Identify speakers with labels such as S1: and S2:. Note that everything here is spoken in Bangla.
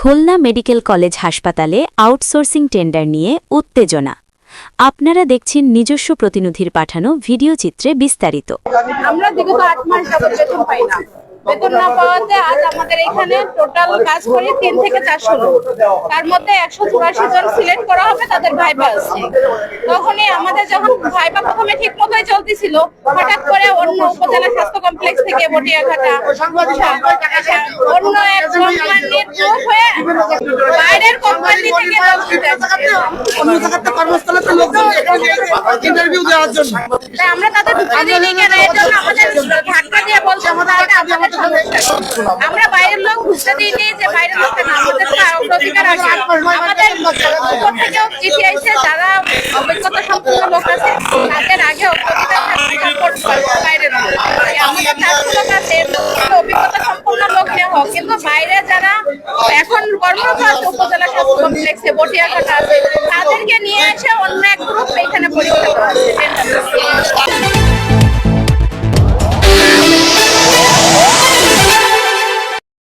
S1: খুলনা মেডিকেল কলেজ হাসপাতালে আউটসোর্সিং টেন্ডার নিয়ে উত্তেজনা। আপনারা দেখছেন নিজস্ব প্রতিনিধির পাঠানো ভিডিও চিত্রে বিস্তারিত।
S2: আমরা বিগত 8 মাস যাবত বেতন পাই না। বেতন না পাওয়াতে আজ আমাদের এখানে টোটাল কাজ করে 3 থেকে 400 লোক, তার মধ্যে 184 জন সিলেক্ট করা হবে, তাদের ভাইবা আছে। তখনই আমাদের যখন ভাইবা প্রথমে ঠিক মতোই চলতেছিল, হঠাৎ করে অন্য উপজেলা স্বাস্থ্য কমপ্লেক্স থেকে বটিয়াঘাটা অন্য এক কোম্পানির গ্রুপ হয়ে বাইরের কোম্পানি থেকে লোক দিতে
S3: ইন্টারভিউ দেওয়ার জন্য
S2: আমরা তাদের ঢুকতে দিইনি কেন, এর জন্য আমাদের ধাক্কা দিয়ে বলছে আমাদের আমরা বাইরের লোক ঢুকতে দিইনি, যে বাইরের লোককে না, আমাদের অধিকার আছে। আমাদের উপর থেকেও চিঠি আইছে, যারা অভিজ্ঞতা সম্পন্ন লোক আছে তাদের আগে বাইরের লোক, আমাদের লোক আছে অভিজ্ঞতা সম্পন্ন লোক নেওয়া হোক, কিন্তু বাইরে যারা এখন কর্মরত আছে উপজেলা স্বাস্থ্য কমপ্লেক্সে বটিয়াঘাটা আছে, তাদেরকে নিয়ে এসে অন্য এক গ্রুপ এখানে পরীক্ষা করা হচ্ছে।